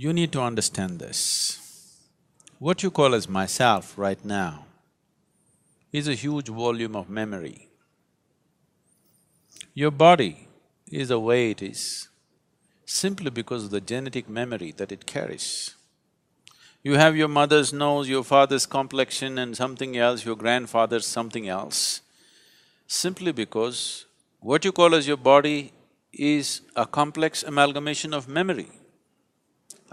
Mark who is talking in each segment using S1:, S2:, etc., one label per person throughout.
S1: You need to understand this. What you call as myself right now is a huge volume of memory. Your body is the way it is simply because of the genetic memory that it carries. You have your mother's nose, your father's complexion and something else, your grandfather's something else, simply because what you call as your body is a complex amalgamation of memory.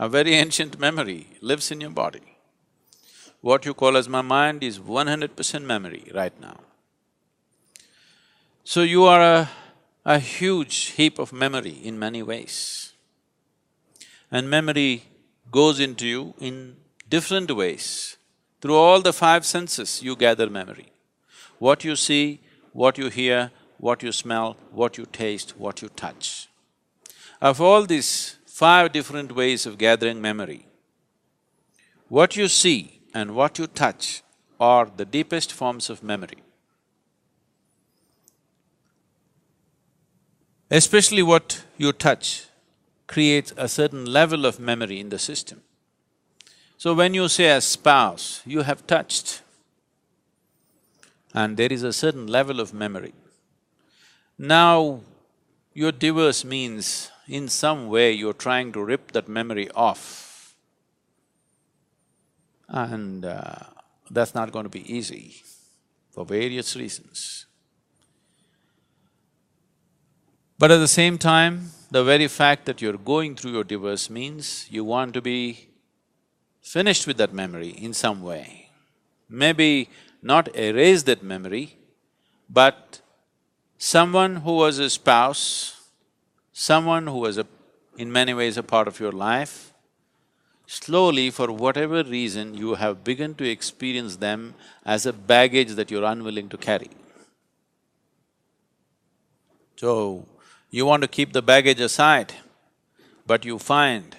S1: A very ancient memory lives in your body. What you call as my mind is 100% memory right now. So you are a huge heap of memory in many ways. And memory goes into you in different ways. Through all the five senses, you gather memory. What you see, what you hear, what you smell, what you taste, what you touch. Of all these five different ways of gathering memory, what you see and what you touch are the deepest forms of memory. Especially what you touch creates a certain level of memory in the system. So when you say a spouse, you have touched, and there is a certain level of memory. Now, your divorce means in some way you're trying to rip that memory off, and that's not going to be easy for various reasons. But at the same time, the very fact that you're going through your divorce means you want to be finished with that memory in some way. Maybe not erase that memory, but someone who was a spouse, someone who was in many ways a part of your life, slowly, for whatever reason, you have begun to experience them as a baggage that you're unwilling to carry. So, you want to keep the baggage aside, but you find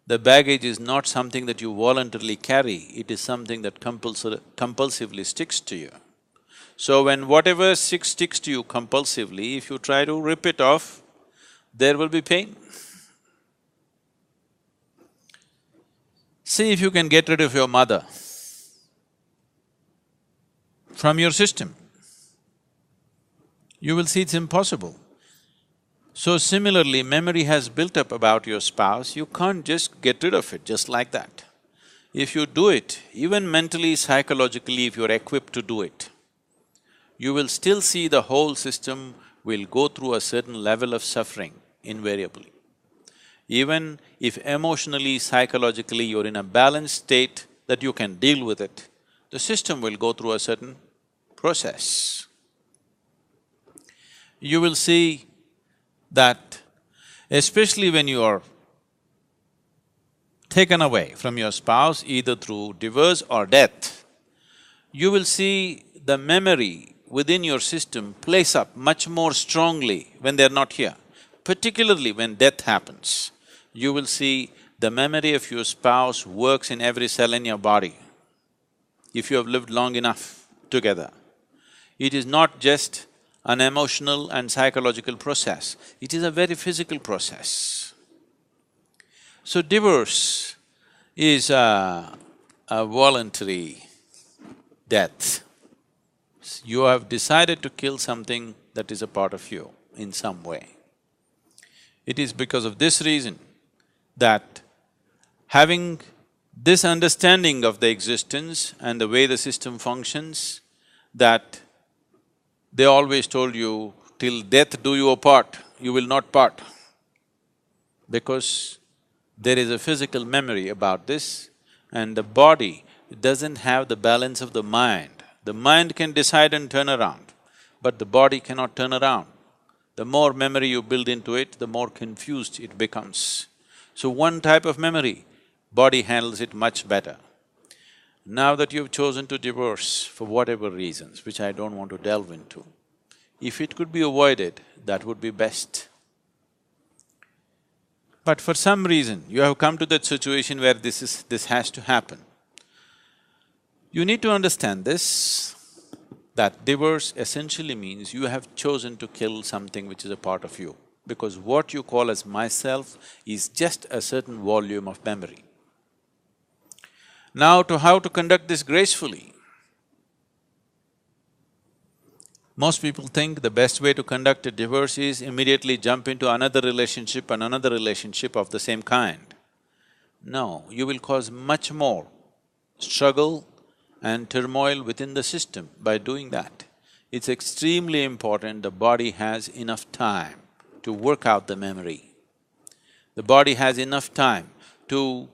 S1: the baggage is not something that you voluntarily carry, it is something that compulsively sticks to you. So when whatever sticks to you compulsively, if you try to rip it off, there will be pain. See if you can get rid of your mother from your system. You will see it's impossible. So similarly, memory has built up about your spouse, you can't just get rid of it just like that. If you do it, even mentally, psychologically, if you're equipped to do it, you will still see the whole system will go through a certain level of suffering invariably. Even if emotionally, psychologically you're in a balanced state that you can deal with it, the system will go through a certain process. You will see that especially when you are taken away from your spouse, either through divorce or death, you will see the memory within your system place up much more strongly when they're not here. Particularly when death happens, you will see the memory of your spouse works in every cell in your body, if you have lived long enough together. It is not just an emotional and psychological process, it is a very physical process. So divorce is a voluntary death. You have decided to kill something that is a part of you in some way. It is because of this reason that having this understanding of the existence and the way the system functions, that they always told you, till death do you apart, you will not part. Because there is a physical memory about this, and the body doesn't have the balance of the mind. The mind can decide and turn around, but the body cannot turn around. The more memory you build into it, the more confused it becomes. So one type of memory, body handles it much better. Now that you've chosen to divorce for whatever reasons, which I don't want to delve into, if it could be avoided, that would be best. But for some reason, you have come to that situation where this has to happen. You need to understand this, that divorce essentially means you have chosen to kill something which is a part of you. because what you call as myself is just a certain volume of memory. Now, to how to conduct this gracefully. Most people think the best way to conduct a divorce is immediately jump into another relationship and another relationship of the same kind. No, you will cause much more struggle and turmoil within the system by doing that. It's extremely important the body has enough time to work out the memory. The body has enough time to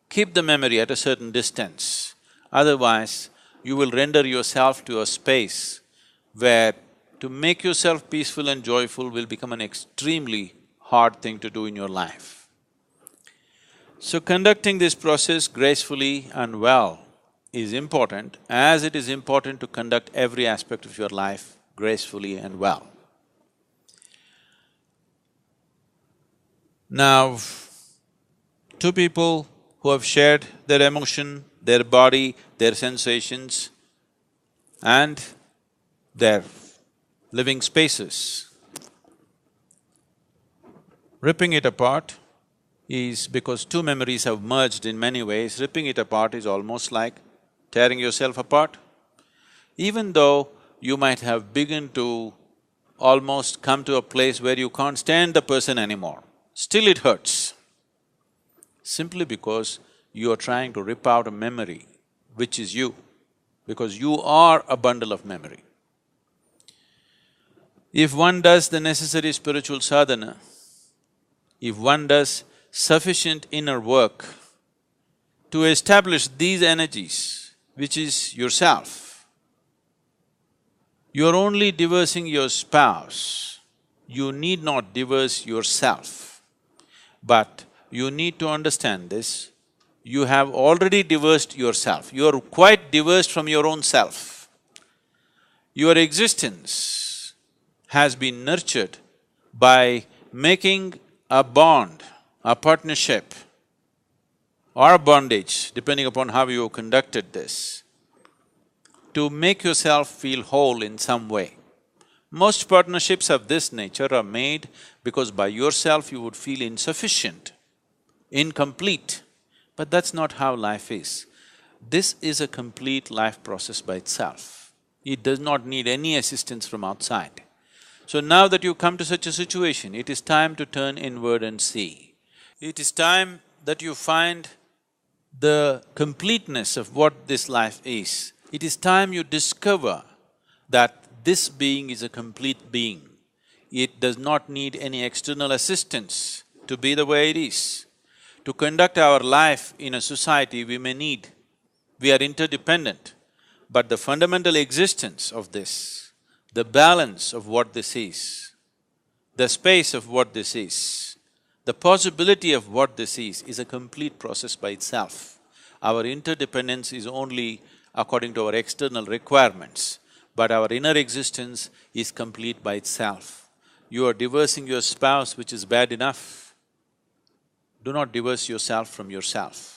S1: keep the memory at a certain distance. Otherwise, you will render yourself to a space where to make yourself peaceful and joyful will become an extremely hard thing to do in your life. So conducting this process gracefully and well is important, as it is important to conduct every aspect of your life gracefully and well. Now, two people who have shared their emotion, their body, their sensations and their living spaces. Ripping it apart is because two memories have merged in many ways. Ripping it apart is almost like tearing yourself apart. Even though you might have begun to almost come to a place where you can't stand the person anymore, still it hurts. Simply because you are trying to rip out a memory which is you, because you are a bundle of memory. If one does the necessary spiritual sadhana, if one does sufficient inner work to establish these energies, which is yourself, you're only divorcing your spouse, you need not divorce yourself. But you need to understand this, you have already divorced yourself, you are quite divorced from your own self. Your existence has been nurtured by making a bond, a partnership or a bondage, depending upon how you conducted this, to make yourself feel whole in some way. Most partnerships of this nature are made because by yourself you would feel insufficient, incomplete, but that's not how life is. This is a complete life process by itself. It does not need any assistance from outside. So now that you come to such a situation, it is time to turn inward and see. It is time that you find the completeness of what this life is. It is time you discover that this being is a complete being. It does not need any external assistance to be the way it is. To conduct our life in a society, we are interdependent, but the fundamental existence of this, the balance of what this is, the space of what this is, the possibility of what this is a complete process by itself. Our interdependence is only according to our external requirements, but our inner existence is complete by itself. You are divorcing your spouse, which is bad enough. Do not divorce yourself from yourself.